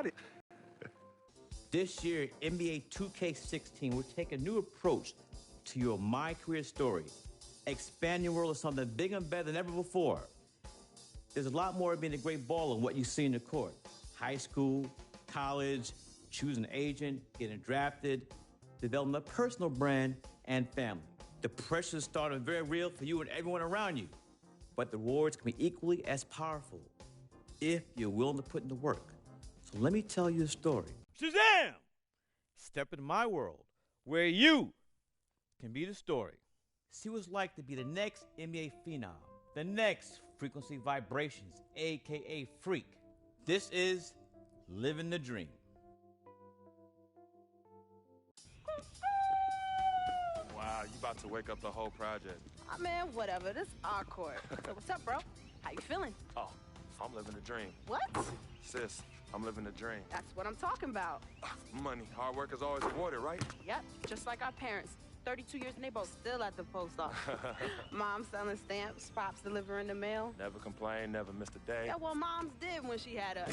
got it. This year, NBA 2K16, we're taking a new approach to your My Career Story. Expand your world of something bigger and better than ever before. There's a lot more of being a great baller than what you see in the court. High school, college, choosing an agent, getting drafted, developing a personal brand, and family. The pressure is starting very real for you and everyone around you. But the rewards can be equally as powerful if you're willing to put in the work. So let me tell you a story. Shazam! Step into my world where you can be the story. See what it's like to be the next NBA phenom, the next Frequency Vibrations, a.k.a. Freak. This is Living the Dream. Wow, you about to wake up the whole project. Oh, man, whatever. This is our court. So what's up, bro? How you feeling? Oh, I'm living the dream. What? Sis, I'm living the dream. That's what I'm talking about. Money, hard work is always rewarded, right? Yep, just like our parents. 32 years and they both still at the post office. Mom selling stamps, Pops delivering the mail. Never complained, never missed a day. Yeah, well, Moms did when she had us.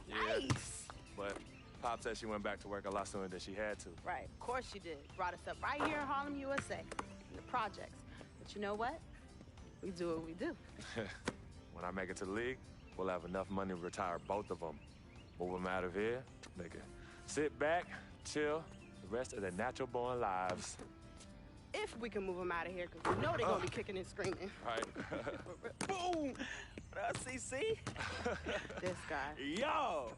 Yeah. Nice. But Pop said she went back to work a lot sooner than she had to. Right, of course she did. Brought us up right here in Harlem, USA, in the projects. But you know what? We do what we do. When I make it to the league, we'll have enough money to retire both of them. Move them out of here, nigga. Sit back, chill, the rest of their natural-born lives. If we can move them out of here, because we know they're going to be kicking and screaming. Right. Boom! What up, CC? This guy. Yo,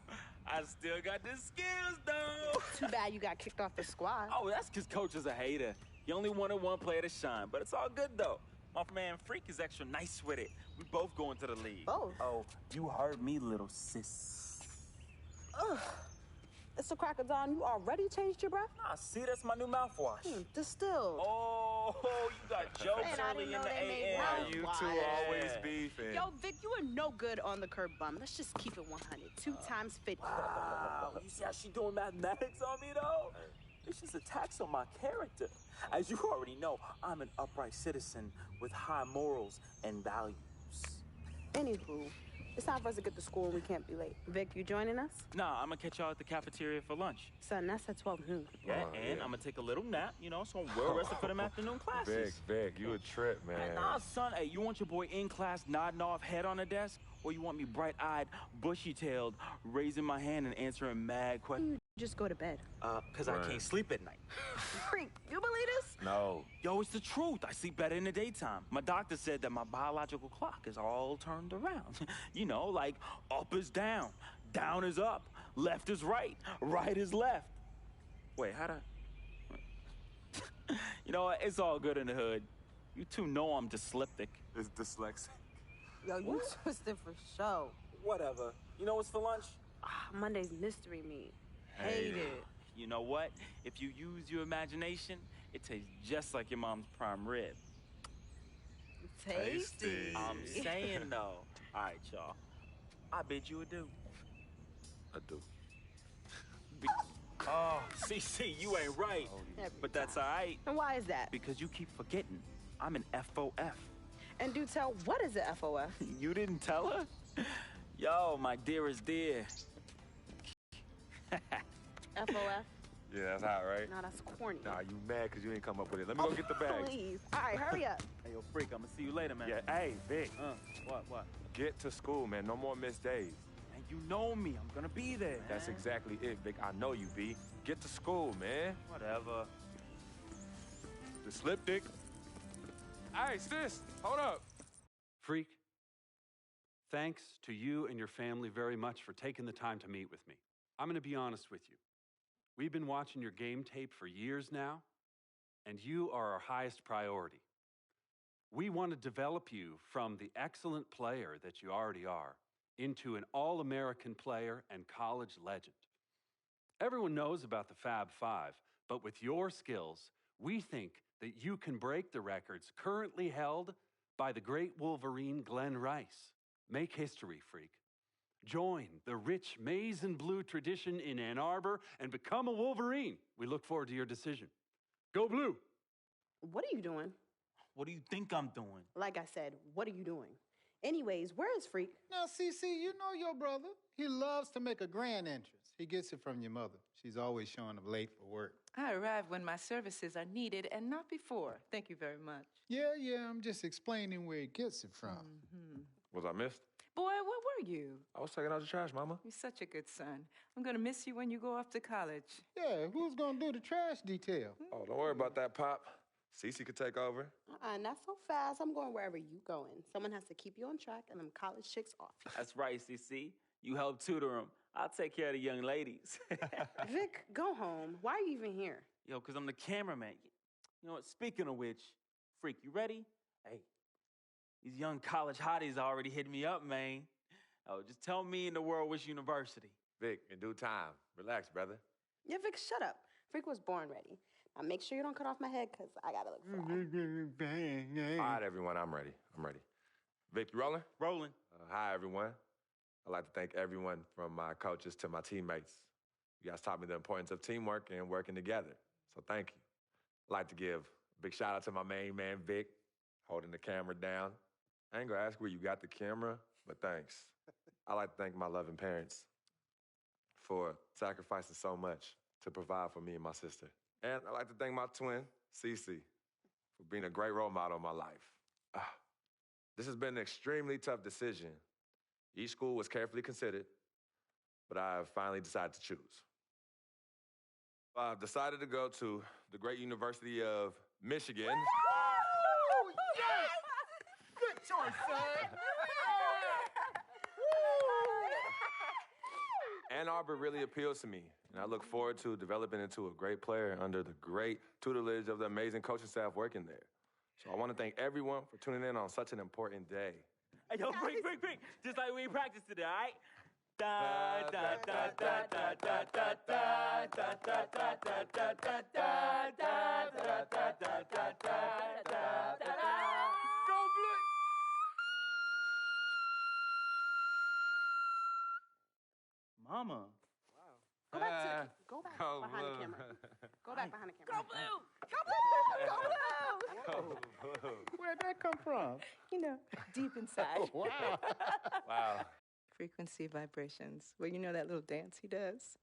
I still got the skills, though. Too bad you got kicked off the squad. Oh, that's because Coach is a hater. He only wanted one player to shine, but it's all good, though. My man Freak is extra nice with it. We both going to the league. Both? Oh, you heard me, little sis. Ugh. It's a Cracker Don. You already changed your breath? Nah, see, that's my new mouthwash. Distilled. Oh, you got jokes Man, I early didn't in know the they made AM. mouthwash. You two always beefing. Yo, Vic, you are no good on the curb bum. Let's just keep it 100. 2 times 50. Wow, you see how she doing mathematics on me, though? It's just attacks on my character. As you already know, I'm an upright citizen with high morals and values. Anywho, it's time for us to get to school and we can't be late. Vic, you joining us? Nah, I'm gonna catch y'all at the cafeteria for lunch. Son, that's at 12 noon. Yeah, Oh, and yeah. I'm gonna take a little nap, so I'm well rested for them afternoon classes. Vic, you a trip, man. Hey, nah, son, hey, you want your boy in class nodding off, head on the desk? Or you want me bright-eyed, bushy-tailed, raising my hand and answering mad questions? Just go to bed. Because I can't sleep at night. Freak, you believe this? No. Yo, it's the truth. I sleep better in the daytime. My doctor said that my biological clock is all turned around. Like up is down, down is up, left is right, right is left. Wait, how'd I... You know what? It's all good in the hood. You two know I'm dyslexic. It's dyslexic. Yo, you twisted for show. Whatever. You know what's for lunch? Monday's mystery meat. Hate it. You know what? If you use your imagination, it tastes just like your mom's prime rib. Tasty. I'm saying, though. All right, y'all. I bid you adieu. I do. Oh, see, you ain't right. But that's all right, And why is that? because you keep forgetting. I'm an FOF. And do tell, what is a FOF? You didn't tell her? Yo, my dearest dear. FOF? Yeah, that's hot, right? No, that's corny. Nah, you mad because you ain't come up with it. Let me go get the bag. Please. All right, hurry up. Hey, yo, Freak, I'm gonna see you later, man. Yeah, hey, Vic, What? get to school, man. No more missed days. And you know me. I'm gonna be there, man. That's exactly it, Vic. I know you, B. Get to school, man. Whatever. The slip dick. Hey, sis, hold up. Freak, thanks to you and your family very much for taking the time to meet with me. I'm going to be honest with you. We've been watching your game tape for years now, and you are our highest priority. We want to develop you from the excellent player that you already are into an all-American player and college legend. Everyone knows about the Fab Five, but with your skills, we think that you can break the records currently held by the great Wolverine Glenn Rice. Make history, Freak. Join the rich maize and blue tradition in Ann Arbor and become a Wolverine. We look forward to your decision. Go Blue! What are you doing? What do you think I'm doing? Like I said, what are you doing? Anyways, where is Freak? Now, CC, you know your brother. He loves to make a grand entrance. She gets it from your mother. She's always showing up late for work. I arrive when my services are needed and not before. Thank you very much. Yeah, I'm just explaining where he gets it from. Was I missed? Boy, where were you? I was taking out the trash, Mama. You're such a good son. I'm gonna miss you when you go off to college. Yeah, who's gonna do the trash detail? Oh, don't worry about that, Pop. Cece could take over. Not so fast. I'm going wherever you going. Someone has to keep you on track and them college chicks off. That's right, CC. You help tutor them. I'll take care of the young ladies. Vic, go home. Why are you even here? Yo, because I'm the cameraman. You know what? Speaking of which, Freak, you ready? Hey, these young college hotties already hit me up, man. Oh, just tell me in the world which university. Vic, in due time. Relax, brother. Yeah, Vic, shut up. Freak was born ready. Now make sure you don't cut off my head, because I gotta look fly. All right, everyone, I'm ready. Vic, you rolling? Rolling. Hi, everyone. I'd like to thank everyone from my coaches to my teammates. You guys taught me the importance of teamwork and working together, so thank you. I'd like to give a big shout out to my main man, Vic, holding the camera down. I ain't gonna ask where you got the camera, but thanks. I'd like to thank my loving parents for sacrificing so much to provide for me and my sister. And I'd like to thank my twin, Cece, for being a great role model in my life. This has been an extremely tough decision. Each school was carefully considered, but I have finally decided to choose. I've decided to go to the great University of Michigan. Oh, yes! Good choice, son! Ann Arbor really appeals to me, and I look forward to developing into a great player under the great tutelage of the amazing coaching staff working there. So I want to thank everyone for tuning in on such an important day. Hey, yo, Freak. Just like we practiced today, all right? Da da da da da da da da da da da da da da da da da da da. Go, Blake! Mama. Go back to the, go back Go behind Blue. the camera. Go back behind the camera. Go Blue! Go Blue. Where'd that come from? You know, deep inside. Wow. Wow. Frequency vibrations. Well, you know that little dance he does?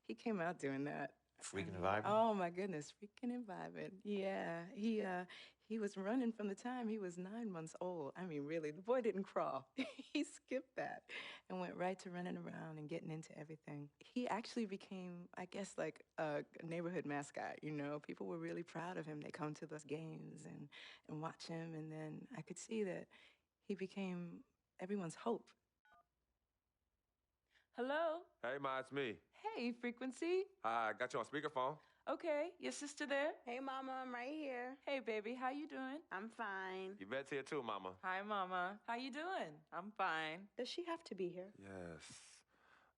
He came out doing that. Freaking and vibing? Oh my goodness, freaking and vibing. Yeah, he was running from the time he was 9 months old. I mean, really, the boy didn't crawl. He skipped that and went right to running around and getting into everything. He actually became, I guess, like a neighborhood mascot. You know, people were really proud of him. They come to those games and watch him, and then I could see that he became everyone's hope. Hello? Hey, Ma, it's me. Hey, Frequency. Hi, I got you on speakerphone. Okay, your sister there? Hey, Mama, I'm right here. Hey, baby, how you doing? I'm fine. Yvette's here too, Mama. Hi, Mama. How you doing? I'm fine. Does she have to be here? Yes.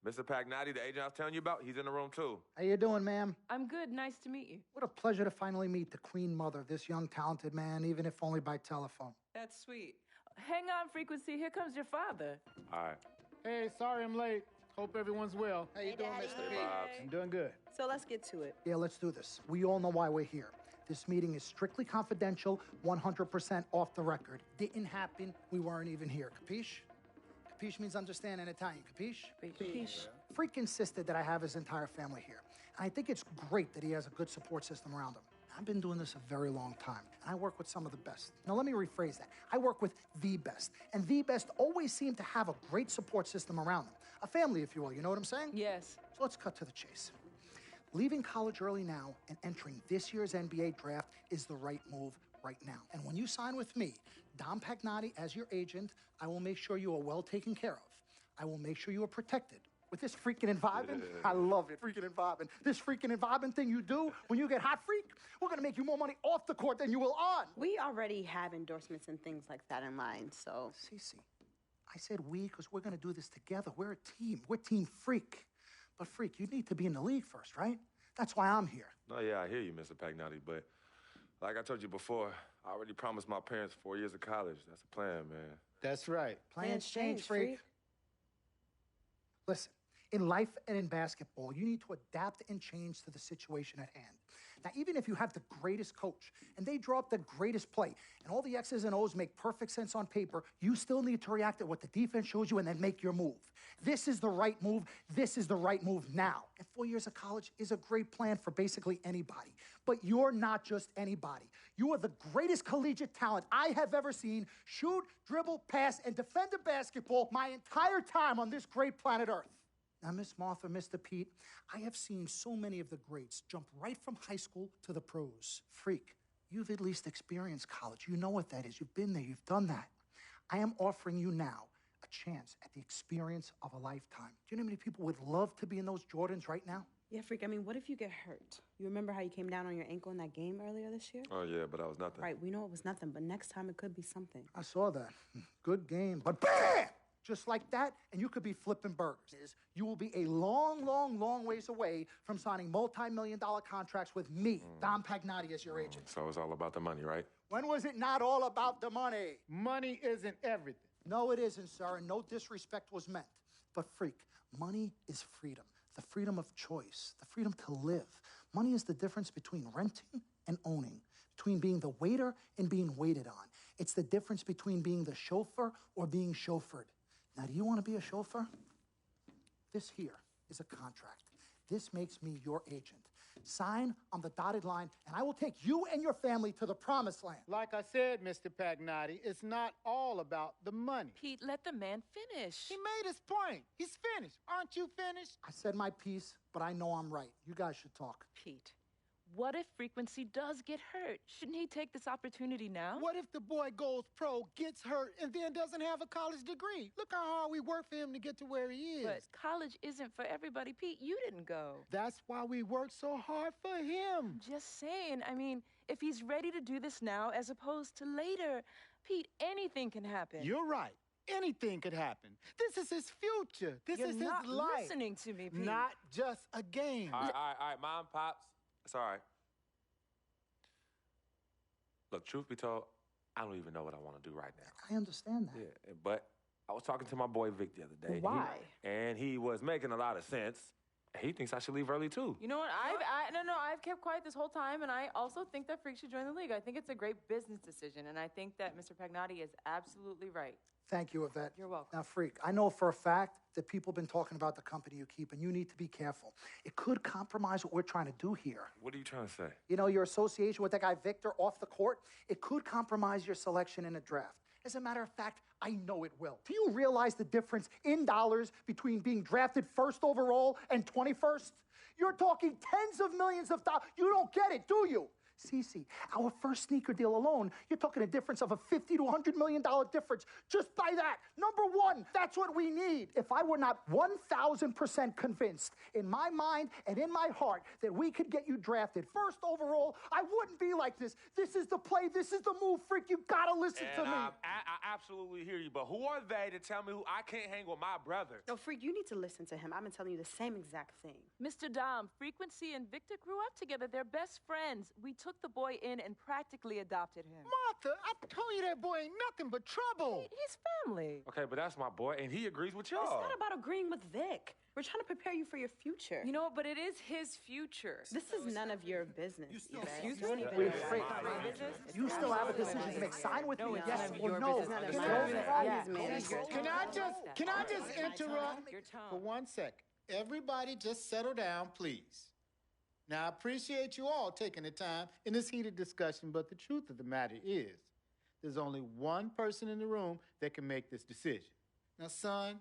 Mr. Pagnotti, the agent I was telling you about, he's in the room too. How you doing, ma'am? I'm good. Nice to meet you. What a pleasure to finally meet the queen mother of this young, talented man, even if only by telephone. That's sweet. Hang on, Frequency. Here comes your father. All right. Hey, sorry I'm late. Hope everyone's well. How you doing, Daddy. Mr. P? I'm doing good. So let's get to it. Yeah, let's do this. We all know why we're here. This meeting is strictly confidential, 100% off the record. Didn't happen. We weren't even here. Capiche? Capiche means understand in Italian. Capiche? Capiche. Freak insisted that I have his entire family here. And I think it's great that he has a good support system around him. I've been doing this a very long time, and I work with some of the best. Now, let me rephrase that. I work with the best, and the best always seem to have a great support system around them. A family, if you will, you know what I'm saying? Yes. So let's cut to the chase. Leaving college early now and entering this year's NBA draft is the right move right now. And when you sign with me, Dom Pagnotti, as your agent, I will make sure you are well taken care of. I will make sure you are protected. With this freaking and vibing, I love it, freaking and vibing. This freaking and vibing thing you do when you get hot, freak, we're gonna make you more money off the court than you will on. We already have endorsements and things like that in line, so. Cece, I said we because we're gonna do this together. We're a team. We're Team Freak. But Freak, you need to be in the league first, right? That's why I'm here. No, yeah, I hear you, Mr. Pagnotti, but like I told you before, I already promised my parents 4 years of college. That's a plan, man. That's right. Plans change, Freak. Listen, in life and in basketball, you need to adapt and change to the situation at hand. Now, even if you have the greatest coach and they draw up the greatest play and all the X's and O's make perfect sense on paper, you still need to react to what the defense shows you and then make your move. This is the right move. This is the right move now. And 4 years of college is a great plan for basically anybody. But you're not just anybody. You are the greatest collegiate talent I have ever seen shoot, dribble, pass, and defend a basketball my entire time on this great planet Earth. Now, Miss Martha, Mr. Pete, I have seen so many of the greats jump right from high school to the pros. Freak, you've at least experienced college. You know what that is. You've been there. You've done that. I am offering you now a chance at the experience of a lifetime. Do you know how many people would love to be in those Jordans right now? Yeah, Freak, I mean, what if you get hurt? You remember how you came down on your ankle in that game earlier this year? Oh, yeah, but that was nothing. Right, we know it was nothing, but next time it could be something. I saw that. Good game. But bam! Just like that, and you could be flipping burgers. You will be a long, long, long ways away from signing multi-million-dollar contracts with me, Dom Pagnotti, as your agent. So it's all about the money, right? When was it not all about the money? Money isn't everything. No, it isn't, sir, and no disrespect was meant. But, Freak, money is freedom. The freedom of choice, the freedom to live. Money is the difference between renting and owning, between being the waiter and being waited on. It's the difference between being the chauffeur or being chauffeured. Now, do you want to be a chauffeur? This here is a contract. This makes me your agent. Sign on the dotted line, and I will take you and your family to the promised land. Like I said, Mr. Pagnotti, it's not all about the money. Pete, let the man finish. He made his point. He's finished. Aren't you finished? I said my piece, but I know I'm right. You guys should talk. Pete, what if Frequency does get hurt? Shouldn't he take this opportunity now? What if the boy goes pro, gets hurt, and then doesn't have a college degree? Look how hard we work for him to get to where he is. But college isn't for everybody. Pete, you didn't go. That's why we work so hard for him. Just saying. I mean, if he's ready to do this now as opposed to later, Pete, anything can happen. You're right. Anything could happen. This is his future. This You're is not his life. listening to me, Pete. Not just a game. All right, Mom, Pops. It's all right. Look, truth be told, I don't even know what I want to do right now. I understand that. Yeah, but I was talking to my boy Vic the other day. Why? And he was making a lot of sense. He thinks I should leave early, too. You know what? I've kept quiet this whole time, and I also think that Freak should join the league. I think it's a great business decision, and I think that Mr. Pagnotti is absolutely right. Thank you, Yvette. You're welcome. Now, Freak, I know for a fact that people have been talking about the company you keep, and you need to be careful. It could compromise what we're trying to do here. What are you trying to say? You know, your association with that guy Victor off the court, it could compromise your selection in a draft. As a matter of fact, I know it will. Do you realize the difference in dollars between being drafted first overall and 21st? You're talking tens of millions of dollars. You don't get it, do you? Cece, our first sneaker deal alone, you're talking a difference of a $50 to $100 million difference just by that. Number one, that's what we need. If I were not 1,000% convinced in my mind and in my heart that we could get you drafted first overall, I wouldn't be like this. This is the play. This is the move, Freak. You gotta listen to me. I absolutely hear you, but who are they to tell me who I can't hang with my brother? No, Freak, you need to listen to him. I've been telling you the same exact thing. Mr. Dom, Frequency and Victor grew up together. They're best friends. We took the boy in and practically adopted him. Martha, I told you that boy ain't nothing but trouble. He's family. Okay, but that's my boy, and he agrees with It's y'all. not about agreeing with Vic. We're trying to prepare you for your future. You know what? But it is his future. This is none of your business. Yvette. Excuse You don't me? even Wait, know Freak, my business. you still have a decision to make. Sign with me, yes or your no. business. It's none of Go my business. wrong. Yeah, manager. Can I just interrupt Your tone. for 1 second? Everybody just settle down, please. Now, I appreciate you all taking the time in this heated discussion, but the truth of the matter is, there's only one person in the room that can make this decision. Now, son,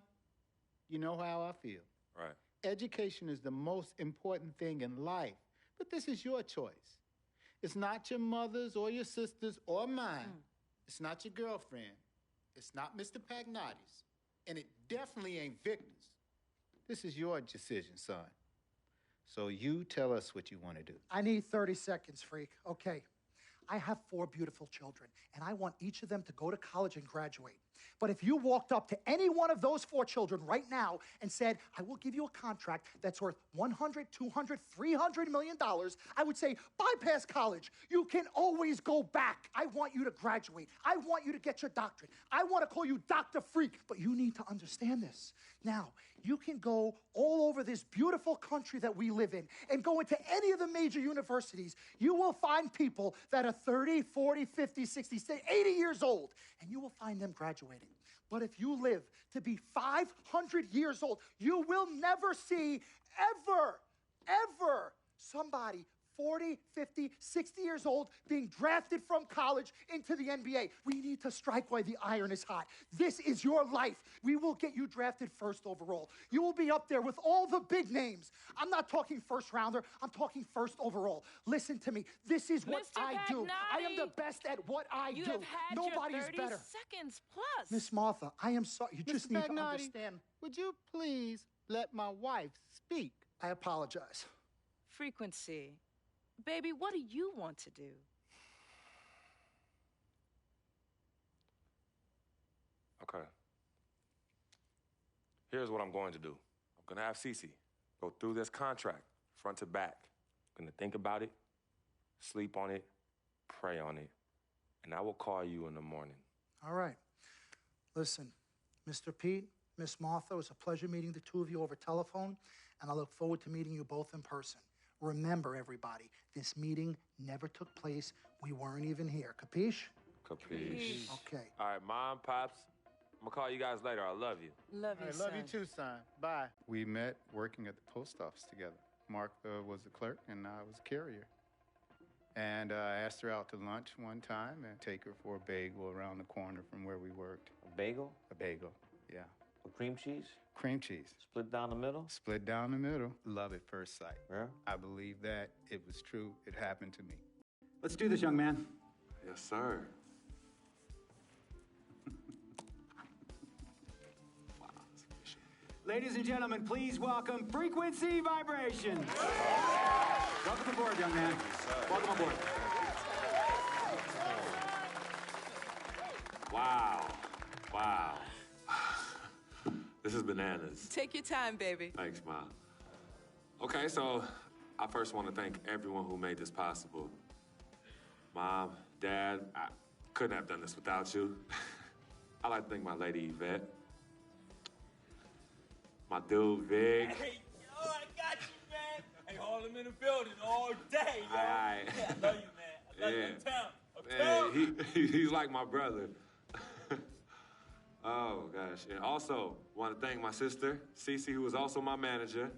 you know how I feel. Right. Education is the most important thing in life, but this is your choice. It's not your mother's or your sister's or mine. It's not your girlfriend. It's not Mr. Pagnotti's. And it definitely ain't Victor's. This is your decision, son. So you tell us what you want to do. I need 30 seconds, Freak. Okay. I have 4 beautiful children, and I want each of them to go to college and graduate. But if you walked up to any one of those 4 children right now and said, I will give you a contract that's worth $100, $200, $300 million, I would say, bypass college. You can always go back. I want you to graduate. I want you to get your doctorate. I want to call you Dr. Freak. But you need to understand this. Now, you can go all over this beautiful country that we live in and go into any of the major universities. You will find people that are 30, 40, 50, 60, 80 years old, and you will find them graduating. But if you live to be 500 years old, you will never see ever somebody 40, 50, 60 years old being drafted from college into the NBA. We need to strike while the iron is hot. This is your life. We will get you drafted first overall. You will be up there with all the big names. I'm not talking first rounder. I'm talking first overall. Listen to me. This is what Mr. I do. I am the Pagnotti, best at what I you do. have had Nobody your is 30 better. seconds plus. Miss Martha, I am sorry. You just Mr. need to Pagnotti, understand. would you please let my wife speak? I apologize. Frequency. Baby, what do you want to do? Okay. Here's what I'm going to do. I'm going to have Cece go through this contract front to back. I'm going to think about it, sleep on it, pray on it, and I will call you in the morning. All right. Listen, Mr. Pete, Miss Martha, it was a pleasure meeting the two of you over telephone, and I look forward to meeting you both in person. Remember, everybody, this meeting never took place. We weren't even here. Capiche? Capiche. Okay. All right, Mom, Pops, I'm going to call you guys later. I love you. Love you, I son. love you too, son. Bye. We met working at the post office together. Martha was the clerk, and I was a carrier. And I asked her out to lunch one time and take her for a bagel around the corner from where we worked. A bagel? A bagel, yeah. With cream cheese? Cream cheese. Split down the middle? Split down the middle. Love at first sight. Yeah? I believe that it was true. It happened to me. Let's do this, young man. Yes, sir. Ladies and gentlemen, please welcome Frequency Vibrations. Welcome aboard, young man. Welcome aboard. Wow. Wow. This is bananas. Take your time, baby. Thanks, Mom. Okay, so I first want to thank everyone who made this possible. Mom, Dad, I couldn't have done this without you. I'd like to thank my lady Yvette, my dude Vic. Hey, yo, I got you, man. Hey, hold him in the building all day, yo. Aye. Yeah, I love you, man. I love you. Yeah. Uptown. He's like my brother. Oh, gosh. And also, want to thank my sister, Cece, who is also my manager.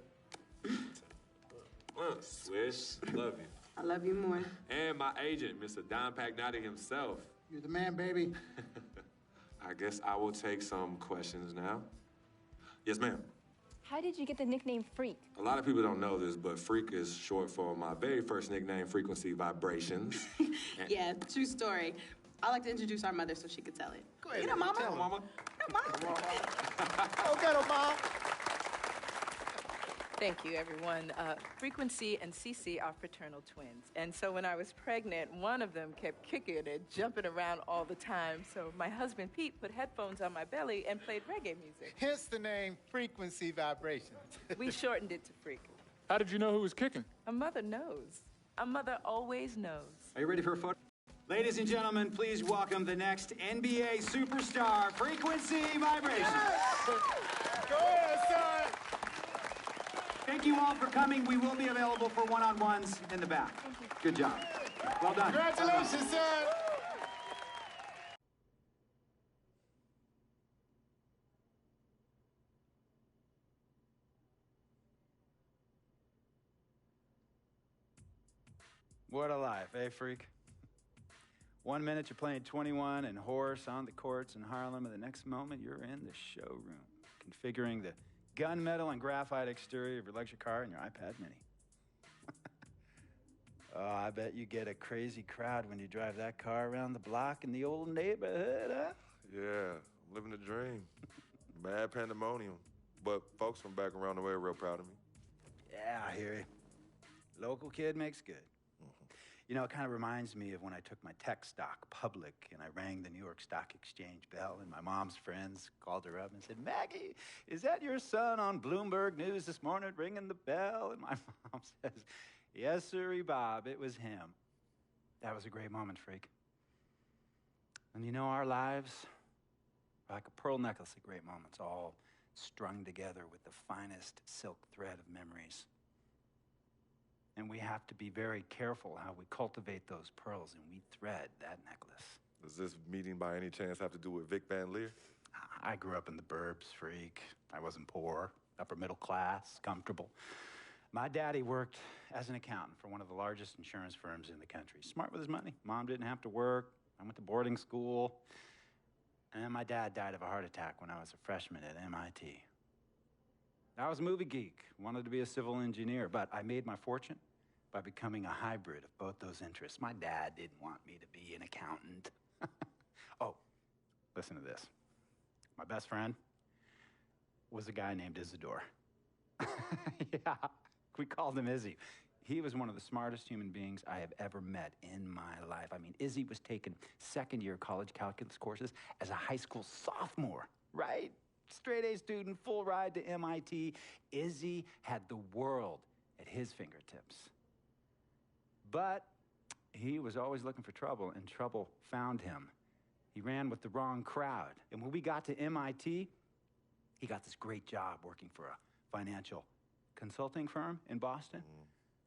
Swish, love you. I love you more. And my agent, Mr. Don Pagnotti himself. You're the man, baby. I guess I will take some questions now. Yes, ma'am. How did you get the nickname Freak? A lot of people don't know this, but Freak is short for my very first nickname, Frequency Vibrations. Yeah, true story. I like to introduce our mother so she could tell it. Go ahead. Get her, Mama. Tell her, Mama. Come on. Oh, get her, Mom. Thank you, everyone. Frequency and Cece are fraternal twins. And so when I was pregnant, one of them kept kicking and jumping around all the time. So my husband, Pete, put headphones on my belly and played reggae music. Hence the name Frequency Vibrations. We shortened it to Freak. How did you know who was kicking? A mother knows. A mother always knows. Are you ready for a photo? Ladies and gentlemen, please welcome the next NBA superstar, Frequency Vibrations. Go ahead, son. Thank you all for coming. We will be available for one-on-ones in the back. Good job. Well done. Congratulations, son. What a life, eh, Freak? 1 minute you're playing 21 and Horse on the courts in Harlem, and the next moment you're in the showroom, configuring the gunmetal and graphite exterior of your luxury car and your iPad mini. Oh, I bet you get a crazy crowd when you drive that car around the block in the old neighborhood, huh? Yeah, I'm living the dream. Bad pandemonium. But folks from back around the way are real proud of me. Yeah, I hear you. Local kid makes good. You know, it kind of reminds me of when I took my tech stock public and I rang the New York Stock Exchange bell, and my mom's friends called her up and said, Maggie, is that your son on Bloomberg News this morning ringing the bell? And my mom says, yes, sirree, Bob, it was him. That was a great moment, freak. And you know, our lives are like a pearl necklace of great moments, all strung together with the finest silk thread of memories. And we have to be very careful how we cultivate those pearls and we thread that necklace. Does this meeting by any chance have to do with Vic Van Leer? I grew up in the burbs, freak. I wasn't poor, upper middle class, comfortable. My daddy worked as an accountant for one of the largest insurance firms in the country. Smart with his money. Mom didn't have to work. I went to boarding school. And my dad died of a heart attack when I was a freshman at MIT. I was a movie geek, wanted to be a civil engineer, but I made my fortune by becoming a hybrid of both those interests. My dad didn't want me to be an accountant. Oh, listen to this. My best friend was a guy named Isidore. Yeah, we called him Izzy. He was one of the smartest human beings I have ever met in my life. I mean, Izzy was taking second-year college calculus courses as a high school sophomore, right? Straight-A student, full ride to MIT. Izzy had the world at his fingertips. But he was always looking for trouble, and trouble found him. He ran with the wrong crowd. And when we got to MIT, he got this great job working for a financial consulting firm in Boston.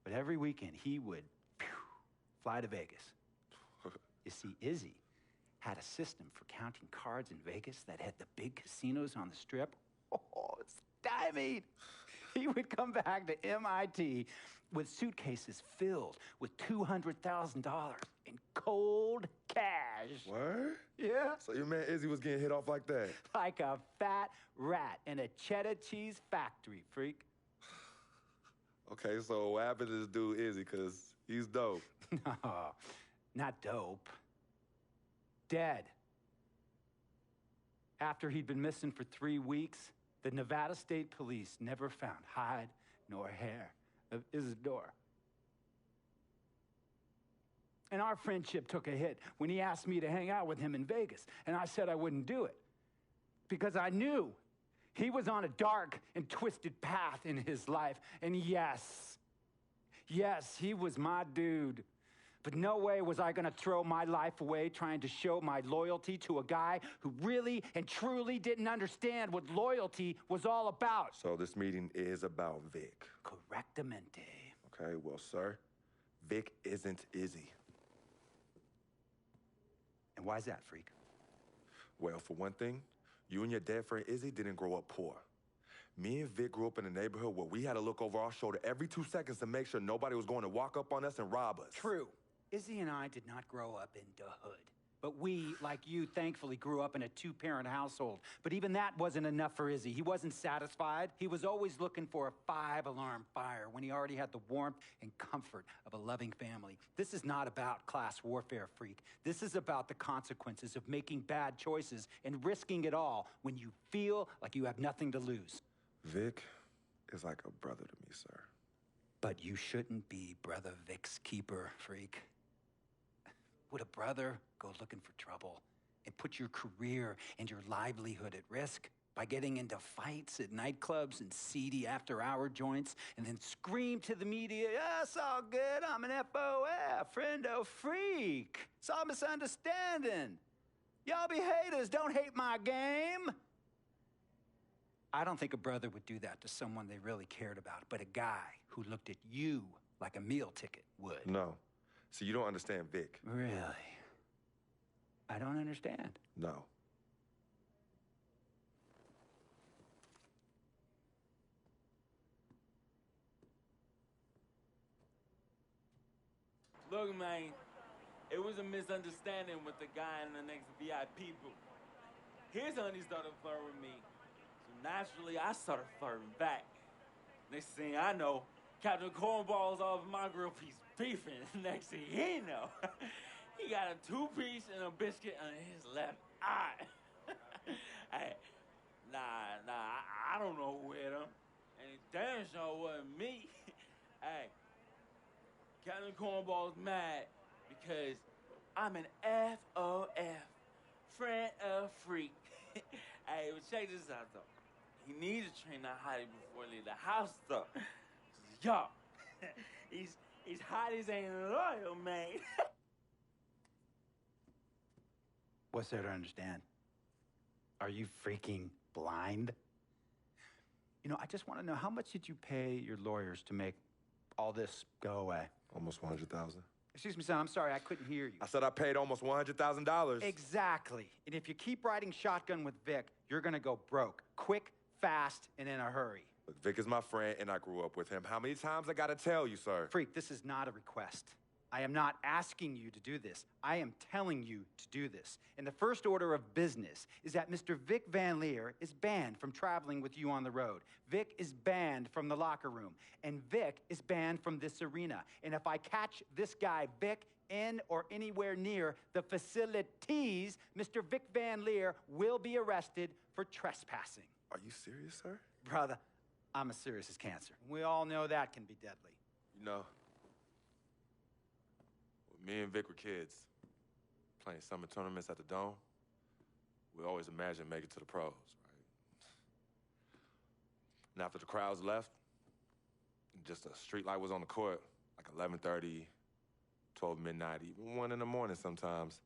But every weekend, he would fly to Vegas. You see, Izzy had a system for counting cards in Vegas that had the big casinos on the Strip. Oh, it's stymied. He would come back to MIT with suitcases filled with $200,000 in cold cash. What? Yeah. So your man Izzy was getting hit off like that? Like a fat rat in a cheddar cheese factory, freak. Okay, so what happened to this dude Izzy? Because he's dope. No, not dope. Dead. After he'd been missing for 3 weeks, the Nevada State Police never found hide nor hair of Isidore. And our friendship took a hit when he asked me to hang out with him in Vegas, and I said I wouldn't do it because I knew he was on a dark and twisted path in his life. And yes, he was my dude. But no way was I gonna throw my life away trying to show my loyalty to a guy who really and truly didn't understand what loyalty was all about. So this meeting is about Vic. Correctamente. Okay, well, sir, Vic isn't Izzy. And why's that, freak? Well, for one thing, you and your dead friend Izzy didn't grow up poor. Me and Vic grew up in a neighborhood where we had to look over our shoulder every 2 seconds to make sure nobody was going to walk up on us and rob us. True. Izzy and I did not grow up in the hood. But we, like you, thankfully grew up in a two-parent household. But even that wasn't enough for Izzy. He wasn't satisfied. He was always looking for a 5-alarm fire when he already had the warmth and comfort of a loving family. This is not about class warfare, freak. This is about the consequences of making bad choices and risking it all when you feel like you have nothing to lose. Vic is like a brother to me, sir. But you shouldn't be Brother Vic's keeper, freak. Would a brother go looking for trouble and put your career and your livelihood at risk by getting into fights at nightclubs and seedy after-hour joints and then scream to the media, yeah, it's all good, I'm an FOF, friendo freak. It's all misunderstanding. Y'all be haters, don't hate my game. I don't think a brother would do that to someone they really cared about, but a guy who looked at you like a meal ticket would. No. So you don't understand Vic. Really? I don't understand. No. Look, man, it was a misunderstanding with the guy in the next VIP booth. His honey started flirting with me. So naturally, I started flirting back. Next thing I know, Captain Cornball's off my grill piece beefing. Next thing he know, he got a 2-piece and a biscuit on his left eye. Hey, I don't know who hit him. And it damn sure wasn't me. Hey, Captain Cornball's mad because I'm an FOF, friend of freak. Hey, but check this out, though. He needs to train that hottie before he leave the house, though. 'Cause, yo, he's hotties ain't loyal, man. What's there to understand? Are you freaking blind? You know, I just want to know, how much did you pay your lawyers to make all this go away? Almost $100,000. Excuse me, son, I'm sorry, I couldn't hear you. I said I paid almost $100,000. Exactly. And if you keep riding shotgun with Vic, you're gonna go broke. Quick, fast, and in a hurry. Look, Vic is my friend, and I grew up with him. How many times I gotta tell you, sir? Freak, this is not a request. I am not asking you to do this. I am telling you to do this. And the first order of business is that Mr. Vic Van Leer is banned from traveling with you on the road. Vic is banned from the locker room. And Vic is banned from this arena. And if I catch this guy, Vic, in or anywhere near the facilities, Mr. Vic Van Leer will be arrested for trespassing. Are you serious, sir? Brother, I'm as serious as cancer. We all know that can be deadly. You know, when me and Vic were kids, playing summer tournaments at the Dome, we always imagined making it to the pros, right? And after the crowds left, just a street light was on the court, like 11:30, 12 midnight, even 1 in the morning sometimes.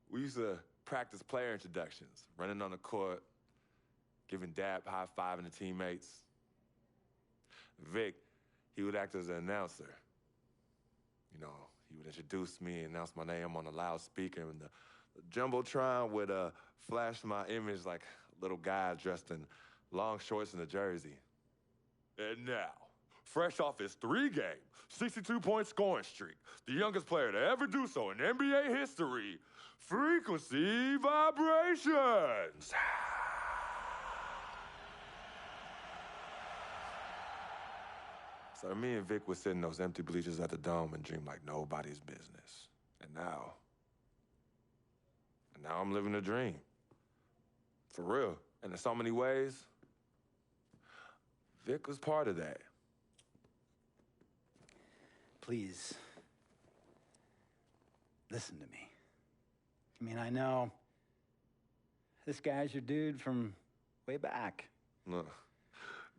We used to practice player introductions, running on the court, giving dab, high-fiving the teammates. Vic, he would act as an announcer. You know, he would introduce me and announce my name on a loudspeaker, and the Jumbotron would flash my image like a little guy dressed in long shorts and a jersey. And now, fresh off his 3-game, 62-point scoring streak, the youngest player to ever do so in NBA history, Frequency Vibrations. So me and Vic would sit in those empty bleachers at the Dome and dream like nobody's business. And now I'm living a dream. For real. And in so many ways, Vic was part of that. Please, listen to me. I mean, I know this guy's your dude from way back. Look,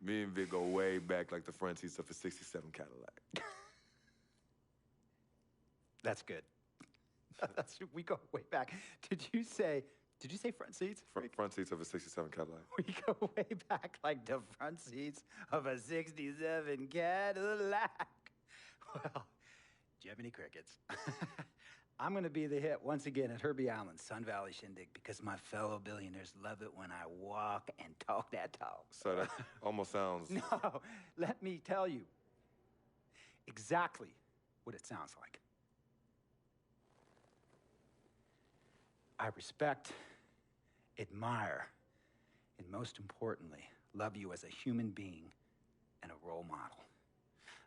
me and Vic go way back like the front seats of a 67 Cadillac. That's good. We go way back. Did you say front seats? Front seats of a 67 Cadillac. We go way back like the front seats of a 67 Cadillac. Well, do you have any crickets? I'm going to be the hit once again at Herbie Allen's Sun Valley Shindig because my fellow billionaires love it when I walk and talk that talk. So that almost sounds... No, let me tell you exactly what it sounds like. I respect, admire, and most importantly, love you as a human being and a role model.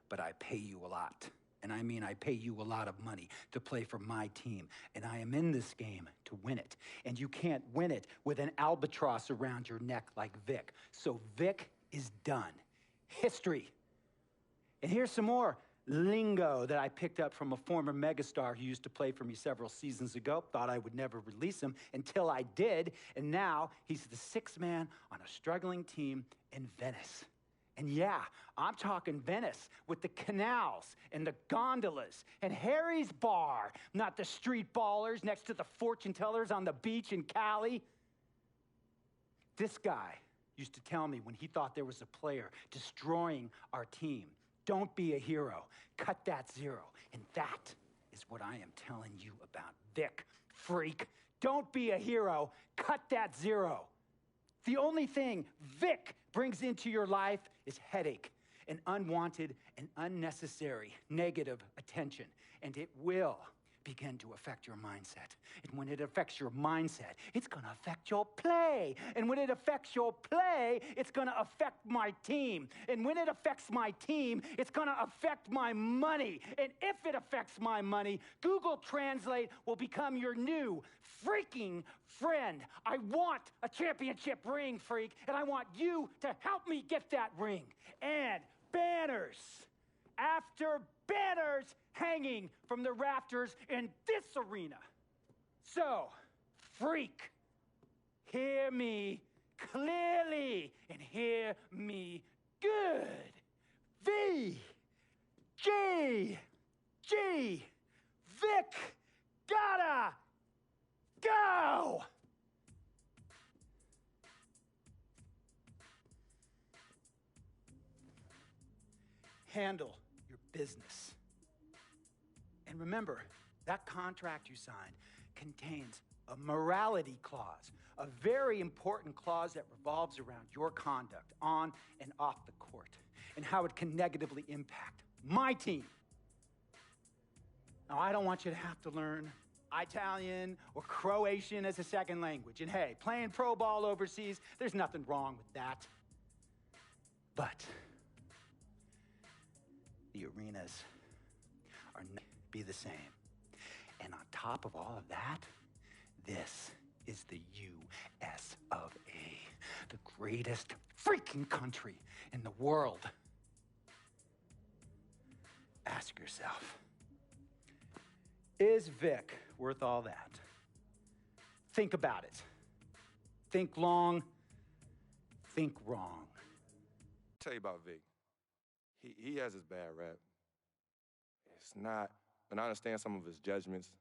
But I pay you a lot. And I mean, I pay you a lot of money to play for my team. And I am in this game to win it. And you can't win it with an albatross around your neck like Vic. So Vic is done. History. And here's some more lingo that I picked up from a former megastar who used to play for me several seasons ago. Thought I would never release him until I did. And now he's the sixth man on a struggling team in Venice. And yeah, I'm talking Venice with the canals and the gondolas and Harry's Bar, not the street ballers next to the fortune tellers on the beach in Cali. This guy used to tell me when he thought there was a player destroying our team, don't be a hero, cut that zero. And that is what I am telling you about Vic, freak. Don't be a hero, cut that zero. The only thing Vic brings into your life is headache and unwanted and unnecessary negative attention. And it will begin to affect your mindset. And when it affects your mindset, it's gonna affect your play. And when it affects your play, it's gonna affect my team. And when it affects my team, it's gonna affect my money. And if it affects my money, Google Translate will become your new freaking friend. I want a championship ring, freak, and I want you to help me get that ring. And banners after banners hanging from the rafters in this arena. So, freak, hear me clearly and hear me good. V, G, Vic, gotta go! Handle your business. And remember, that contract you signed contains a morality clause, a very important clause that revolves around your conduct on and off the court, and how it can negatively impact my team. Now, I don't want you to have to learn Italian or Croatian as a second language. And hey, playing pro ball overseas, there's nothing wrong with that. But the arenas are not be the same. And on top of all of that, this is the U.S. of A., the greatest freaking country in the world. Ask yourself, is Vic worth all that? Think about it. Think long, think wrong. I'll tell you about Vic. He has his bad rap. It's not, and I understand some of his judgments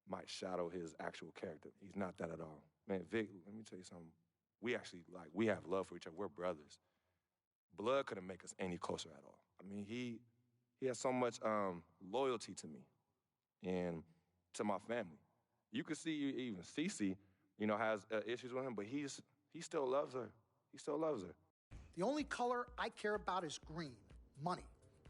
might shadow his actual character. He's not that at all. Man, Vic, let me tell you something. We actually, we have love for each other. We're brothers. Blood couldn't make us any closer at all. I mean, he has so much loyalty to me and to my family. You can see even Cece, has issues with him, but he still loves her. He still loves her. The only color I care about is green, money.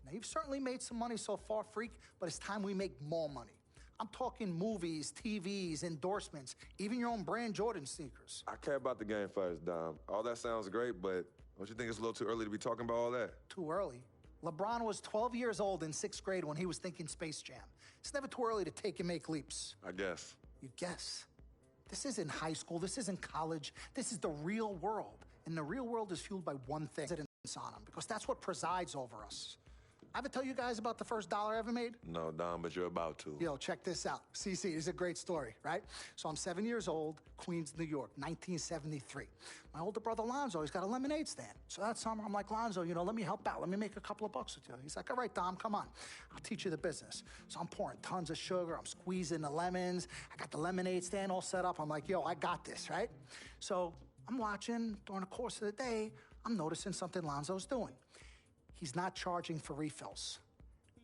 Now, you've certainly made some money so far, Freak, but it's time we make more money. I'm talking movies, TVs, endorsements, even your own brand Jordan sneakers. I care about the game first, Dom. All that sounds great, but don't you think it's a little too early to be talking about all that? Too early? LeBron was 12 years old in 6th grade when he was thinking Space Jam. It's never too early to take and make leaps. I guess. You guess? This isn't high school. This isn't college. This is the real world. And the real world is fueled by one thing, on them, because that's what presides over us. I ever tell you guys about the first dollar I ever made? No, Dom, but you're about to. Yo, check this out. CC, this is a great story, right? So I'm 7 years old, Queens, New York, 1973. My older brother, Lonzo, he's got a lemonade stand. So that summer, I'm like, Lonzo, let me help out. Let me make a couple of bucks with you. He's like, all right, Dom, come on. I'll teach you the business. So I'm pouring tons of sugar. I'm squeezing the lemons. I got the lemonade stand all set up. I'm like, yo, I got this, right? So I'm watching during the course of the day. I'm noticing something Lonzo's doing. He's not charging for refills.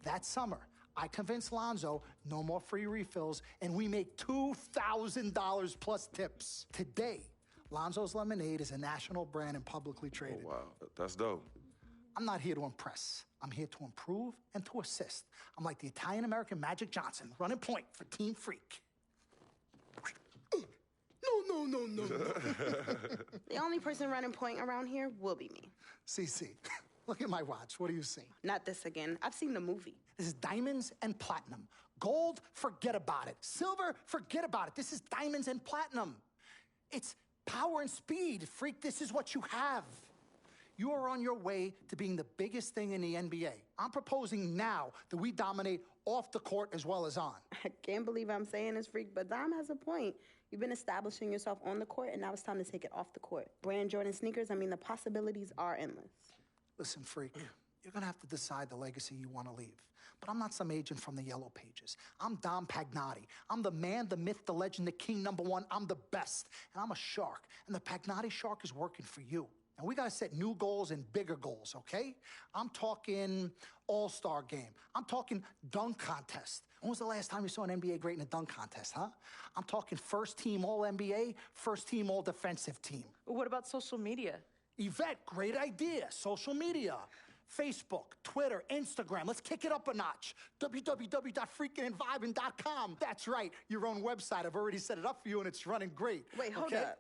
That summer, I convinced Lonzo no more free refills, and we make $2,000 plus tips. Today, Lonzo's Lemonade is a national brand and publicly traded. Oh, wow. That's dope. I'm not here to impress. I'm here to improve and to assist. I'm like the Italian-American Magic Johnson, running point for Team Freak. No. The only person running point around here will be me. CC, look at my watch. What do you see? Not this again. I've seen the movie. This is diamonds and platinum. Gold, forget about it. Silver, forget about it. This is diamonds and platinum. It's power and speed. Freak, this is what you have. You are on your way to being the biggest thing in the NBA. I'm proposing now that we dominate off the court as well as on. I can't believe I'm saying this, Freak, but Dom has a point. You've been establishing yourself on the court, and now it's time to take it off the court. Brand Jordan sneakers, the possibilities are endless. Listen, Freak, you're gonna have to decide the legacy you want to leave. But I'm not some agent from the Yellow Pages. I'm Dom Pagnotti. I'm the man, the myth, the legend, the king, #1. I'm the best. And I'm a shark. And the Pagnotti shark is working for you. And we gotta set new goals and bigger goals, okay? I'm talking all-star game. I'm talking dunk contest. When was the last time you saw an NBA great in a dunk contest, huh? I'm talking first team All-NBA, first team All-Defensive team. What about social media? Yvette, great idea. Social media. Facebook, Twitter, Instagram. Let's kick it up a notch. www.freakingandvibing.com. That's right, your own website. I've already set it up for you, and it's running great. Wait, hold up.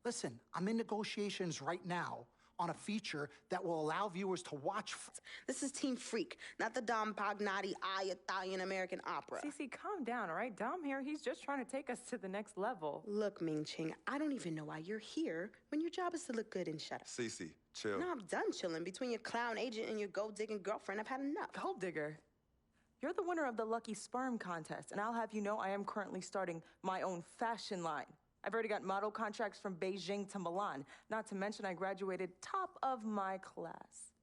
Listen, I'm in negotiations right now on a feature that will allow viewers to watch. This is Team Freak, not the Dom Pagnotti Italian-American opera. Cece, calm down, all right? Dom here, he's just trying to take us to the next level. Look, Ming Ching, I don't even know why you're here when your job is to look good and shut up. Cece, chill. No, I'm done chilling. Between your clown agent and your gold-digging girlfriend, I've had enough. Gold digger. You're the winner of the Lucky Sperm contest, and I'll have you know I am currently starting my own fashion line. I've already got model contracts from Beijing to Milan, not to mention I graduated top of my class.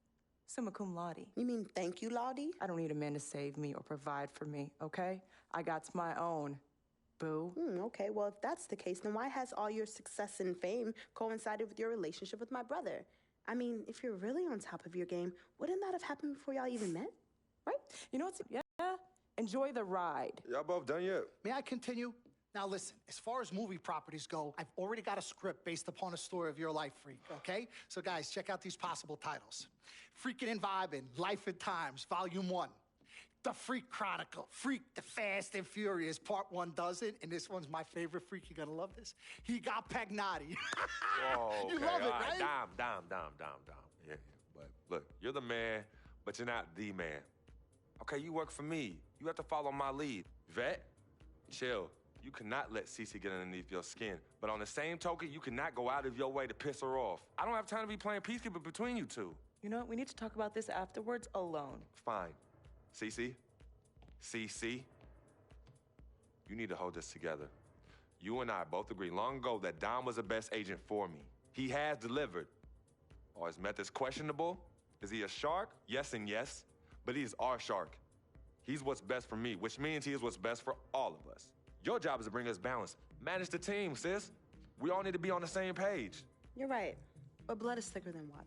Summa cum laude. You mean thank you, Laude? I don't need a man to save me or provide for me, okay? I got my own, boo. Okay, well, if that's the case, then why has all your success and fame coincided with your relationship with my brother? I mean, if you're really on top of your game, wouldn't that have happened before y'all even met? Right? You know what's... Yeah? Enjoy the ride. Y'all both done yet? May I continue? Now listen, as far as movie properties go, I've already got a script based upon a story of your life, Freak, okay? So guys, check out these possible titles. Freaking and Vibin', Life and Times, Volume 1. The Freak Chronicle, Freak the Fast and Furious, Part 1 does it, and this one's my favorite, Freak, you're gonna love this. He got Pagnotti. Whoa, okay. You love it, All right? Dom. Yeah, but look, you're the man, but you're not the man. Okay, you work for me. You have to follow my lead. Vet, chill. You cannot let Cece get underneath your skin. But on the same token, you cannot go out of your way to piss her off. I don't have time to be playing peacekeeper between you two. You know what? We need to talk about this afterwards alone. Fine. Cece, you need to hold this together. You and I both agreed long ago that Dom was the best agent for me. He has delivered. Are his methods questionable? Is he a shark? Yes and yes. But he is our shark. He's what's best for me, which means he is what's best for all of us. Your job is to bring us balance. Manage the team, sis. We all need to be on the same page. You're right, but blood is thicker than water.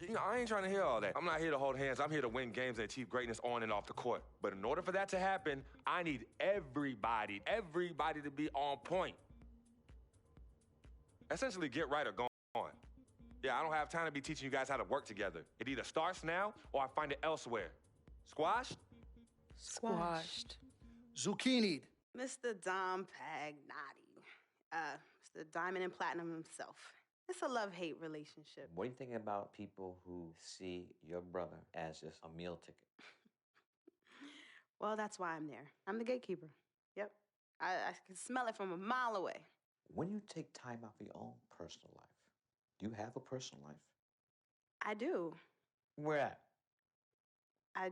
You know, I ain't trying to hear all that. I'm not here to hold hands. I'm here to win games and achieve greatness on and off the court. But in order for that to happen, I need everybody to be on point. Essentially, get right or go on. Yeah, I don't have time to be teaching you guys how to work together. It either starts now or I find it elsewhere. Squashed? Squashed. Zucchini'd. Mr. Dom Pagnotti. Mr. Diamond and Platinum himself. It's a love-hate relationship. What do you think about people who see your brother as just a meal ticket? Well, that's why I'm there. I'm the gatekeeper. Yep. I can smell it from a mile away. When you take time out for your own personal life, do you have a personal life? I do. Where at? I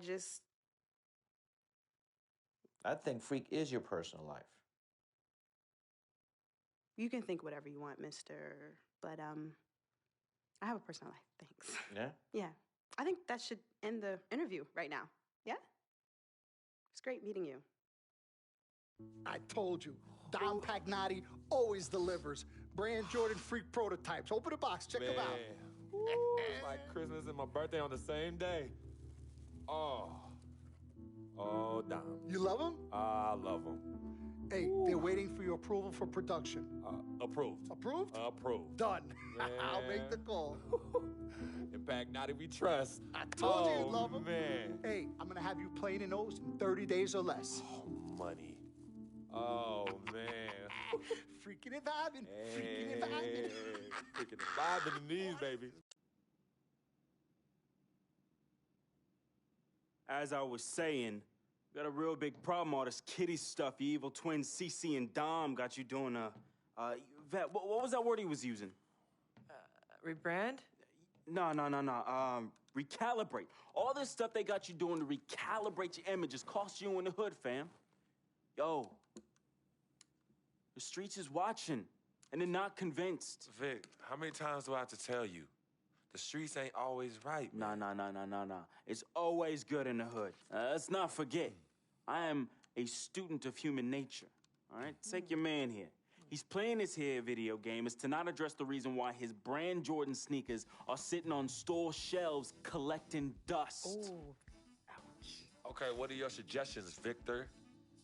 think Freak is your personal life. You can think whatever you want, mister. But, I have a personal life, thanks. Yeah? Yeah. I think that should end the interview right now. Yeah? It's great meeting you. I told you, Dom Pagnotti always delivers. Brand Jordan Freak prototypes. Open the box, check them out. It's like Christmas and my birthday on the same day. Oh, Dom. You love them? I love them. Hey, they're waiting for your approval for production. Approved. Approved? Approved. Done. Yeah. I'll make the call. In Pagnotti, we trust. I told you you'd love them. Man. Hey, I'm going to have you playing in those in 30 days or less. Oh, money. Oh, man. Freaking and vibing. Freaking and vibing. Freaking and vibing in these, baby. As I was saying, got a real big problem. All this kitty stuff. You evil twins, Cece and Dom, got you doing Vet, what was that word he was using? Rebrand? No. Recalibrate. All this stuff they got you doing to recalibrate your image is cost you in the hood, fam. Yo, the streets is watching, and they're not convinced. Vic, how many times do I have to tell you? The streets ain't always right, man. Nah. It's always good in the hood. Let's not forget, I am a student of human nature, all right? Take your man here. He's playing his hair video game is to not address the reason why his brand Jordan sneakers are sitting on store shelves collecting dust. Ooh. Ouch. Okay, what are your suggestions, Victor?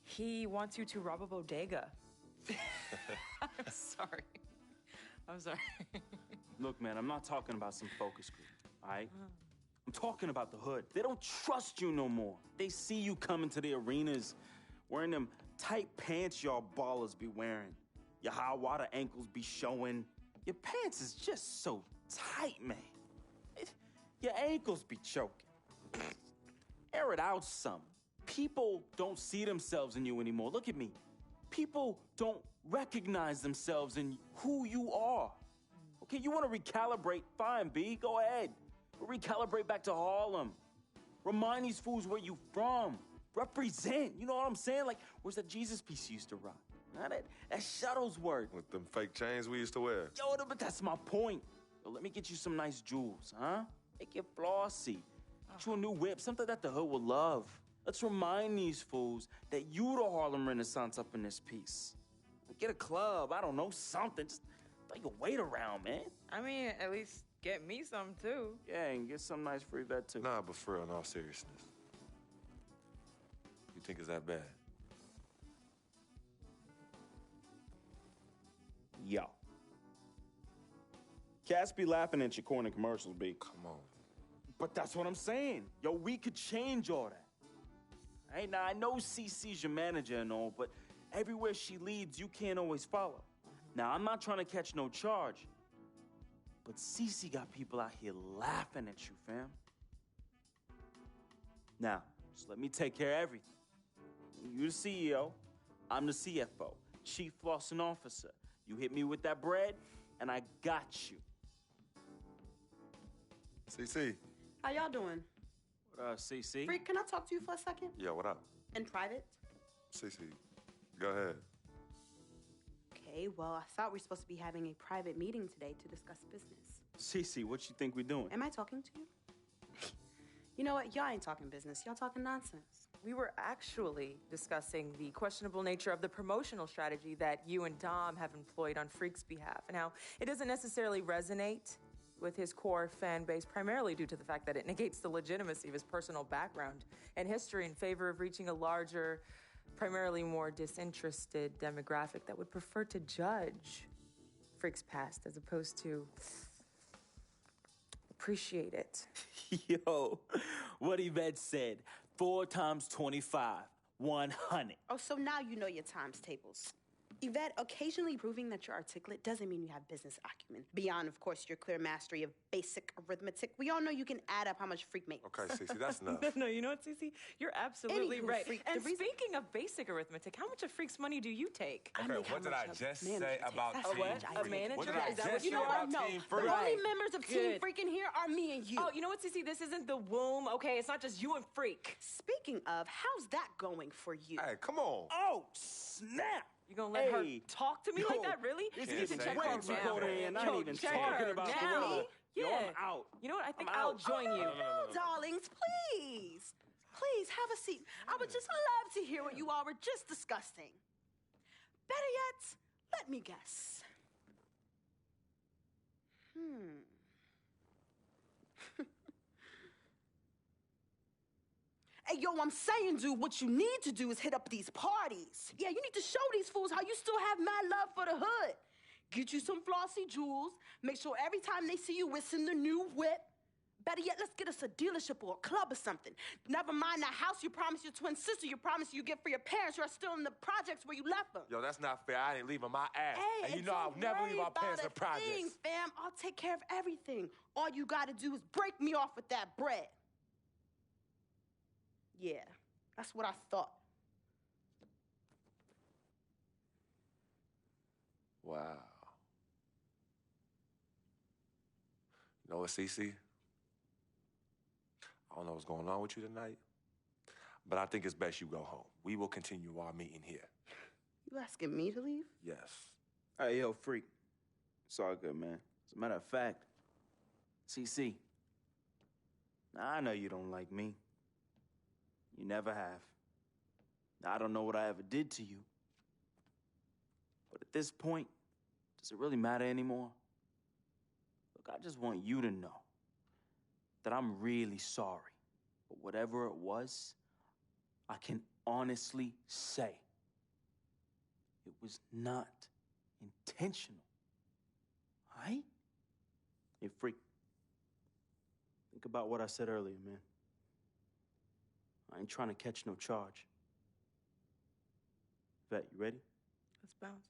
He wants you to rob a bodega. I'm sorry. Look, man, I'm not talking about some focus group, all right? I'm talking about the hood. They don't trust you no more. They see you coming to the arenas wearing them tight pants y'all ballers be wearing. Your high water ankles be showing. Your pants is just so tight, man. Your ankles be choking. Air it out some. People don't see themselves in you anymore. Look at me. People don't recognize themselves in who you are. Okay, you want to recalibrate? Fine, B, go ahead. Recalibrate back to Harlem. Remind these fools where you from. Represent, you know what I'm saying? Like, where's that Jesus piece you used to rock? Now that Shuttlesworth. With them fake chains we used to wear. Yo, but that's my point. Yo, let me get you some nice jewels, huh? Make you flossy. Get you a new whip, something that the hood will love. Let's remind these fools that you the Harlem Renaissance up in this piece. Get a club, I don't know, something. Just throw your weight around, man. I mean, at least get me some, too. Yeah, and get some nice free vet, too. Nah, but for real, in all seriousness. You think it's that bad? Yo. Cats be laughing at your corny commercials, B. Come on. But that's what I'm saying. Yo, we could change all that. Hey, now, I know CC's your manager and all, but everywhere she leads, you can't always follow. Now, I'm not trying to catch no charge, but CC got people out here laughing at you, fam. Now, just let me take care of everything. You the CEO, I'm the CFO, Chief Flossing Officer. You hit me with that bread, and I got you. CC. How y'all doing? CC? Freak, can I talk to you for a second? Yeah, what up? In private? CC, go ahead. Okay, well, I thought we were supposed to be having a private meeting today to discuss business. CC, what you think we doing? Am I talking to you? You know what? Y'all ain't talking business. Y'all talking nonsense. We were actually discussing the questionable nature of the promotional strategy that you and Dom have employed on Freak's behalf, and how it doesn't necessarily resonate with his core fan base, primarily due to the fact that it negates the legitimacy of his personal background and history in favor of reaching a larger, primarily more disinterested demographic that would prefer to judge Freak's past as opposed to appreciate it. Yo, what Yvette said, 4 times 25, 100. Oh, so now you know your times tables. Yvette, occasionally proving that you're articulate doesn't mean you have business acumen. Beyond, of course, your clear mastery of basic arithmetic, we all know you can add up how much Freak makes. Okay, Cece, that's enough. No, you know what, Cece? You're absolutely Anywho, right. Freak, And the reason- speaking of basic arithmetic, how much of Freak's money do you take? Okay, what did I just say about That's Team what Freak? I A manager? What did I Is that just what say you know? about No, Team the Freak? only members of Team Good. Freak in here are me and you. Oh, you know what, Cece? This isn't the womb, okay? It's not just you and Freak. Speaking of, how's that going for you? Hey, come on. Oh, snap! You gonna let her Hey. talk to me like that, really? This You need to is check way her too now. cold in here, and I Yo, ain't even check talking her about the now. gorilla. Yeah. Yo, I'm out. You know what? I think I'm I'll out. join you. No, darlings, please. Please, have a seat. I would just love to hear what you all were just discussing. Better yet, let me guess. Hey, yo, I'm saying, dude, what you need to do is hit up these parties. Yeah, you need to show these fools how you still have mad love for the hood. Get you some flossy jewels. Make sure every time they see you whistling the new whip. Better yet, let's get us a dealership or a club or something. Never mind that house you promised your twin sister you promised you get for your parents who are still in the projects where you left them. Yo, that's not fair. I ain't leaving my ass. Hey, and you and know I'll don't never worry leave our about parents a in projects. thing, fam. I'll take care of everything. All you gotta do is break me off with that bread. Yeah, that's what I thought. Wow. You know what, Cece? I don't know what's going on with you tonight, but I think it's best you go home. We will continue our meeting here. You asking me to leave? Yes. Hey, yo, Freak. It's all good, man. As a matter of fact, CC, I know you don't like me. You never have. I don't know what I ever did to you. But at this point, does it really matter anymore? Look, I just want you to know that I'm really sorry. But whatever it was, I can honestly say it was not intentional. All right? Hey, Freak. Think about what I said earlier, man. I ain't trying to catch no charge. Vet, you ready? Let's bounce.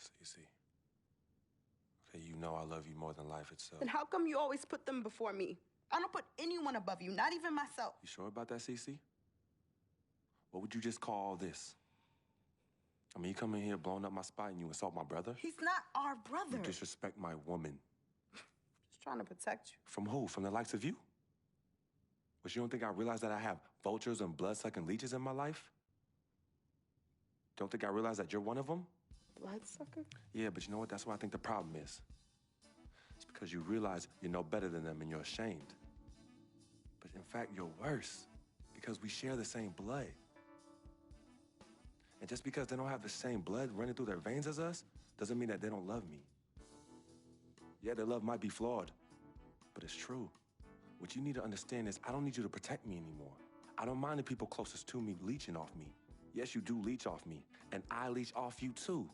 Cece. Okay, you know I love you more than life itself. Then how come you always put them before me? I don't put anyone above you, not even myself. You sure about that, Cece? What would you just call all this? I mean, you come in here blowing up my spot and you insult my brother? He's not our brother. You disrespect my woman. Just trying to protect you. From who? From the likes of you? But you don't think I realize that I have vultures and blood-sucking leeches in my life? Don't think I realize that you're one of them? Bloodsucker? Yeah, but you know what? That's what I think the problem is. It's because you realize you're no better than them and you're ashamed. But in fact, you're worse because we share the same blood. And just because they don't have the same blood running through their veins as us, doesn't mean that they don't love me. Yeah, their love might be flawed, but it's true. What you need to understand is I don't need you to protect me anymore. I don't mind the people closest to me leeching off me. Yes, you do leech off me, and I leech off you too.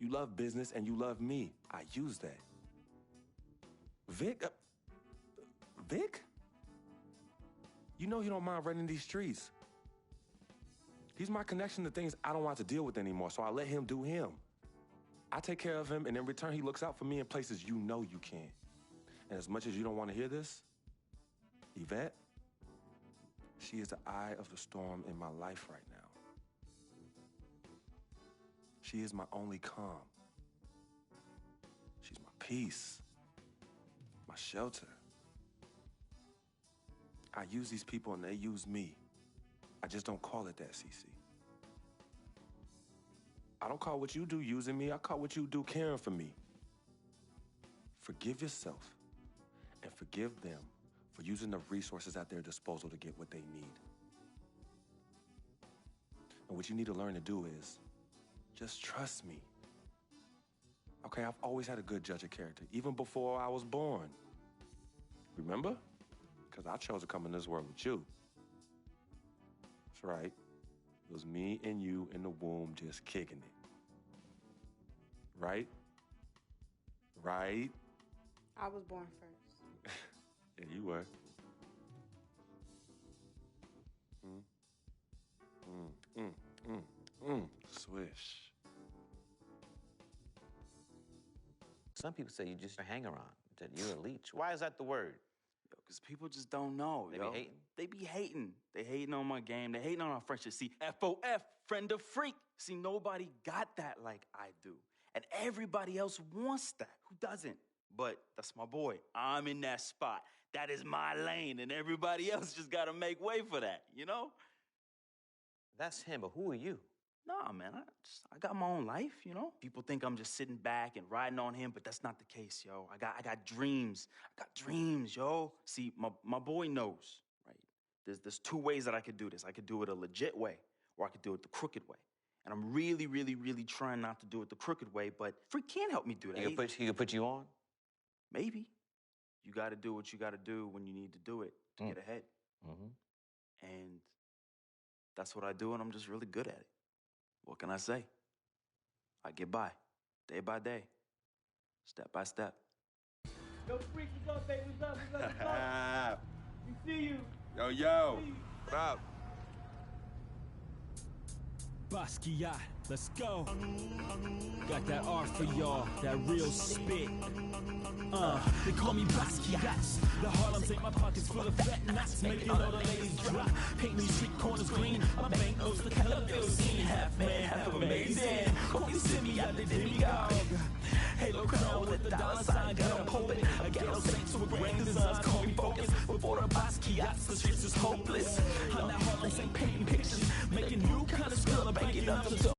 You love business and you love me. I use that. Vic? Vic? You know he don't mind running these streets. He's my connection to things I don't want to deal with anymore, so I let him do him. I take care of him, and in return, he looks out for me in places you know you can't. And as much as you don't want to hear this, Yvette, she is the eye of the storm in my life right now. She is my only calm. She's my peace, my shelter. I use these people and they use me. I just don't call it that, Cece. I don't call what you do using me. I call what you do caring for me. Forgive yourself and forgive them for using the resources at their disposal to get what they need. And what you need to learn to do is just trust me. Okay, I've always had a good judge of character, even before I was born. Remember? Because I chose to come in this world with you. That's right. It was me and you in the womb just kicking it. Right? Right? I was born first. Yeah, you were. Swish. Some people say you just a hanger-on, that you're a leech. Why is that the word? Yo, because people just don't know, They yo. be hating? They be hating. They hating on my game. They hating on our friendship. See, FOF, friend of freak. See, nobody got that like I do. And everybody else wants that. Who doesn't? But that's my boy. I'm in that spot. That is my lane, and everybody else just got to make way for that, you know? That's him, but who are you? Nah, man, I got my own life, you know? People think I'm just sitting back and riding on him, but that's not the case, yo. I got dreams. I got dreams, yo. See, my boy knows, right? There's two ways that I could do this. I could do it a legit way, or I could do it the crooked way. And I'm really, really, really trying not to do it the crooked way, but Freak can't help me do that. He could put you on? Maybe. You got to do what you got to do when you need to do it to get ahead. Mm-hmm. And that's what I do, and I'm just really good at it. What can I say? I get by, day by day, step by step. Yo, Freak, what's up, baby? What's up? We see you. Yo, what up? Basquiat, let's go. Got that art for y'all, that real spit. They call me Basquiat. The Harlem's in my pockets full of fat knots, making all the ladies drop. Paint these street corners green, my banknotes the color scene. Half man, half amazing. Hope you see me out the demigod. Halo crown with the dollar sign, got a pulpit. A ghetto saints with grand designs, call me focus. Before the Basquiats, the streets is hopeless. I'm that Harlem St. painting pictures, making new kind of skill, banking up to